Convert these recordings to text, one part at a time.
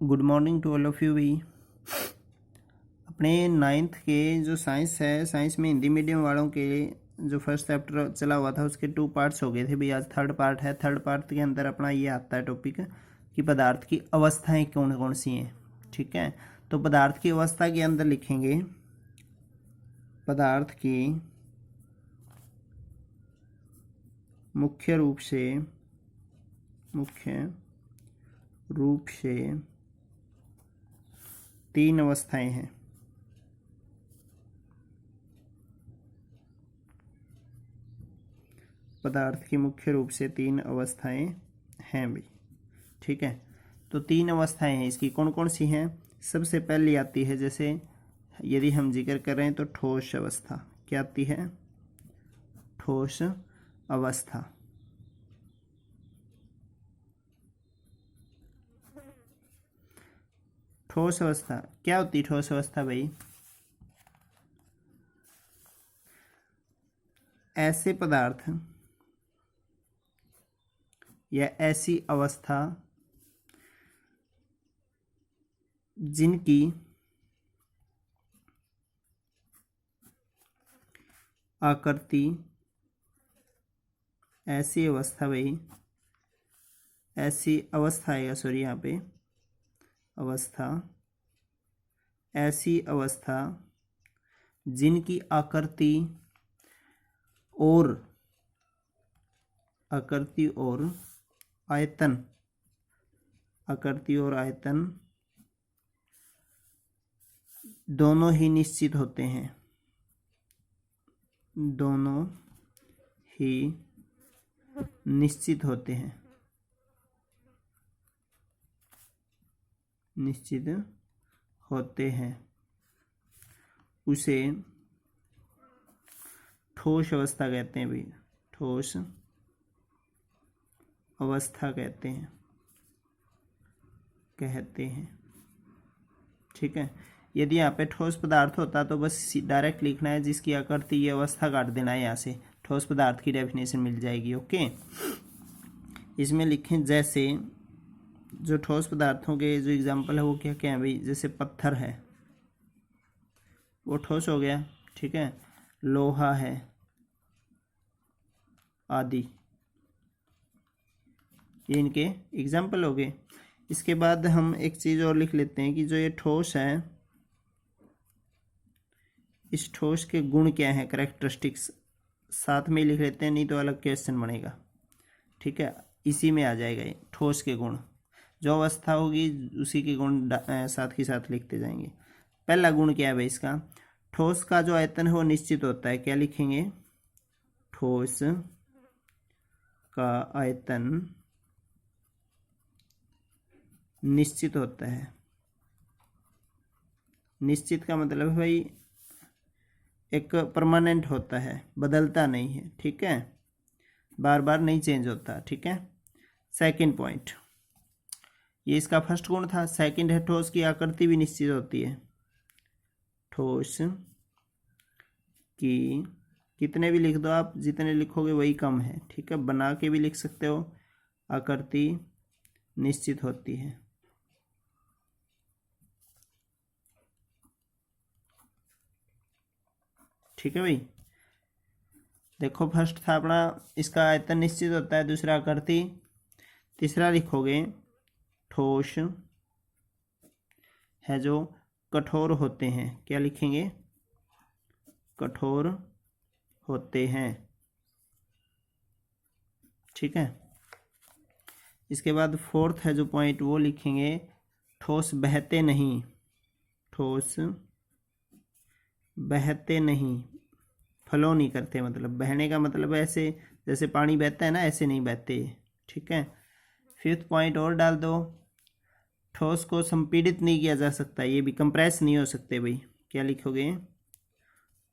Good morning to all of you भी। अपने 9th के जो साइंस है, साइंस में हिंदी मीडियम वालों के जो फर्स्ट चैप्टर चला हुआ था उसके 2 पार्ट्स हो गए थे भी। आज थर्ड पार्ट है। थर्ड पार्ट के अंदर अपना ये आता है टॉपिक कि पदार्थ की अवस्थाएं कौन कौन सी हैं। ठीक है, तो पदार्थ की अवस्था के अंदर लिखेंगे पदार्थ की मुख्य रूप से 3 अवस्थाएं हैं। पदार्थ की मुख्य रूप से 3 अवस्थाएं हैं भी। ठीक है, तो 3 अवस्थाएं हैं। इसकी कौन कौन सी हैं? सबसे पहली आती है, जैसे यदि हम जिक्र कर रहे हैं तो ठोस अवस्था। क्या आती है? ठोस अवस्था। ठोस अवस्था क्या होती है? ठोस अवस्था भाई ऐसे पदार्थ या ऐसी अवस्था जिनकी आकृति, ऐसी अवस्था भाई, ऐसी अवस्था आएगा, सॉरी यहाँ पे अवस्था, ऐसी अवस्था जिनकी आकृति और आयतन दोनों ही निश्चित होते हैं। निश्चित होते हैं उसे ठोस अवस्था कहते हैं भाई। ठोस अवस्था कहते हैं। ठीक है, यदि यहाँ पे ठोस पदार्थ होता तो बस डायरेक्ट लिखना है जिसकी आकृति, ये अवस्था काट देना है, यहाँ से ठोस पदार्थ की डेफिनेशन मिल जाएगी। ओके, इसमें लिखें जैसे जो ठोस पदार्थों के जो एग्जाम्पल है वो क्या क्या है भाई? जैसे पत्थर है वो ठोस हो गया। ठीक है, लोहा है आदि, ये इनके एग्जाम्पल हो गए। इसके बाद हम एक चीज़ और लिख लेते हैं कि जो ये ठोस है, इस ठोस के गुण क्या है, कैरेक्टरिस्टिक्स साथ में लिख लेते हैं, नहीं तो अलग क्वेश्चन बनेगा। ठीक है, इसी में आ जाएगा ये ठोस के गुण। जो अवस्था होगी उसी के गुण साथ ही साथ लिखते जाएंगे। पहला गुण क्या है भाई इसका? ठोस का जो आयतन है वो निश्चित होता है। क्या लिखेंगे? ठोस का आयतन निश्चित होता है। निश्चित का मतलब है भाई एक परमानेंट होता है, बदलता नहीं है। ठीक है, बार बार नहीं चेंज होता। ठीक है, सेकंड पॉइंट, ये इसका फर्स्ट गुण था। सेकंड है ठोस की आकृति भी निश्चित होती है। ठोस की कितने भी लिख दो आप, जितने लिखोगे वही कम है। ठीक है, बना के भी लिख सकते हो। आकृति निश्चित होती है। ठीक है भाई, देखो फर्स्ट था अपना इसका आयतन निश्चित होता है, दूसरा आकृति, तीसरा लिखोगे ठोस है जो कठोर होते हैं। क्या लिखेंगे? कठोर होते हैं। ठीक है, इसके बाद फोर्थ है जो पॉइंट वो लिखेंगे ठोस बहते नहीं। ठोस बहते नहीं, फ्लो नहीं करते, मतलब बहने का मतलब ऐसे जैसे पानी बहता है ना, ऐसे नहीं बहते। ठीक है, फिफ्थ पॉइंट और डाल दो, ठोस को संपीड़ित नहीं किया जा सकता, ये भी कंप्रेस नहीं हो सकते भाई। क्या लिखोगे?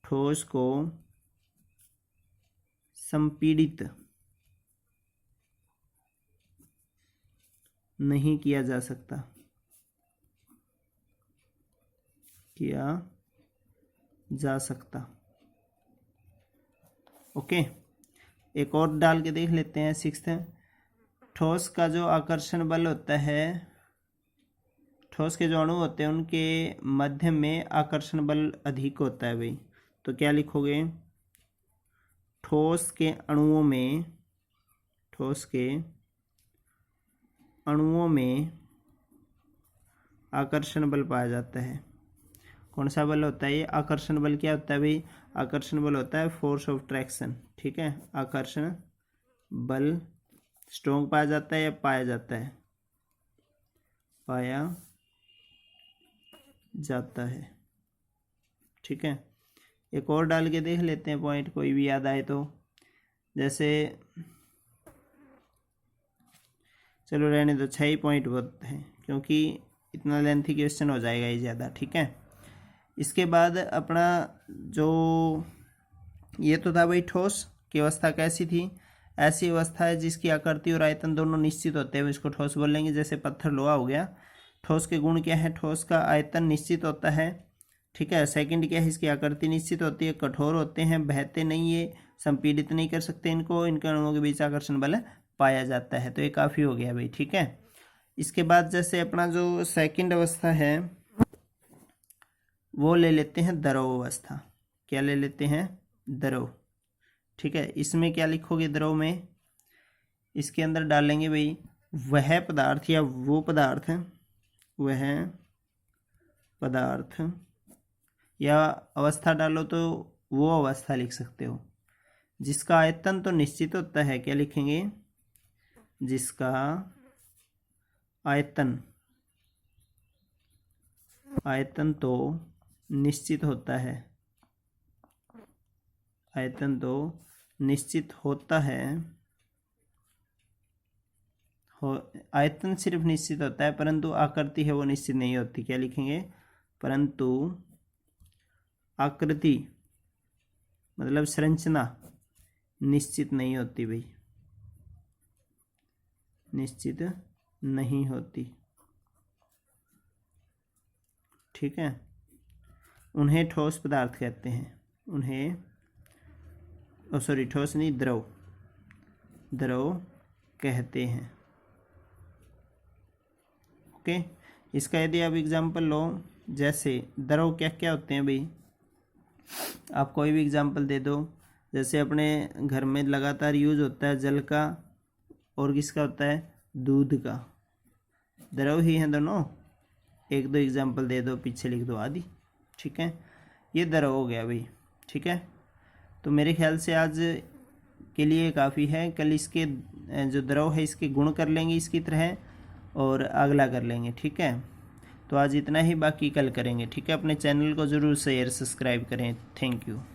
ठोस को संपीड़ित नहीं किया जा सकता। ओके, एक और डाल के देख लेते हैं। सिक्स्थ, ठोस का जो आकर्षण बल होता है ठोस के जो अणु होते हैं उनके मध्य में आकर्षण बल अधिक होता है भाई। तो क्या लिखोगे, ठोस के अणुओं में आकर्षण बल पाया जाता है। कौन सा बल होता है ये? आकर्षण बल क्या होता है भाई? आकर्षण बल होता है फोर्स ऑफ ट्रैक्शन। ठीक है, आकर्षण बल स्ट्रॉन्ग पाया जाता है या पाया जाता है? पाया जाता है। ठीक है, एक और डाल के देख लेते हैं पॉइंट, कोई भी याद आए तो। जैसे चलो रहने दो, 6 ही पॉइंट बहुत हैं क्योंकि इतना लेंथी क्वेश्चन हो जाएगा ये ज़्यादा। ठीक है, इसके बाद अपना जो ये तो था भाई ठोस की अवस्था कैसी थी? ऐसी अवस्था है जिसकी आकृति और आयतन दोनों निश्चित होते हैं, इसको ठोस बोलेंगे। जैसे पत्थर लोहा हो गया। ठोस के गुण क्या है? ठोस का आयतन निश्चित होता है। ठीक है, सेकंड क्या है? इसकी आकृति निश्चित होती है, कठोर होते हैं, बहते नहीं, ये संपीड़ित नहीं कर सकते इनको, इनके अणुओं के बीच आकर्षण बल पाया जाता है। तो ये काफ़ी हो गया भाई। ठीक है, इसके बाद जैसे अपना जो सेकंड अवस्था है वो ले लेते हैं द्रव अवस्था। क्या ले लेते हैं? द्रव। ठीक है, इसमें क्या लिखोगे द्रव में? इसके अंदर डालेंगे भाई वह पदार्थ या वो पदार्थ, वह पदार्थ, या अवस्था डालो तो वो अवस्था लिख सकते हो जिसका आयतन तो निश्चित होता है। क्या लिखेंगे? जिसका आयतन तो निश्चित होता है, आयतन तो निश्चित होता है, आयतन सिर्फ निश्चित होता है परंतु आकृति है वो निश्चित नहीं होती। क्या लिखेंगे? परंतु आकृति मतलब संरचना निश्चित नहीं होती भाई, निश्चित नहीं होती। ठीक है, उन्हें ठोस पदार्थ कहते हैं। उन्हें ठोस नहीं, द्रव कहते हैं। ओके, इसका यदि आप एग्जाम्पल लो, जैसे द्रव क्या क्या होते हैं भाई? आप कोई भी एग्जाम्पल दे दो। जैसे अपने घर में लगातार यूज होता है जल का और किसका होता है? दूध का। द्रव ही है दोनों। एक दो एग्जाम्पल दे दो, पीछे लिख दो आदि। ठीक है, ये द्रव हो गया भाई। ठीक है, तो मेरे ख्याल से आज के लिए काफ़ी है। कल इसके जो द्रव है इसके गुण कर लेंगे इसकी तरह और अगला कर लेंगे। ठीक है, तो आज इतना ही, बाकी कल करेंगे। ठीक है, अपने चैनल को ज़रूर शेयर सब्सक्राइब करें। Thank you.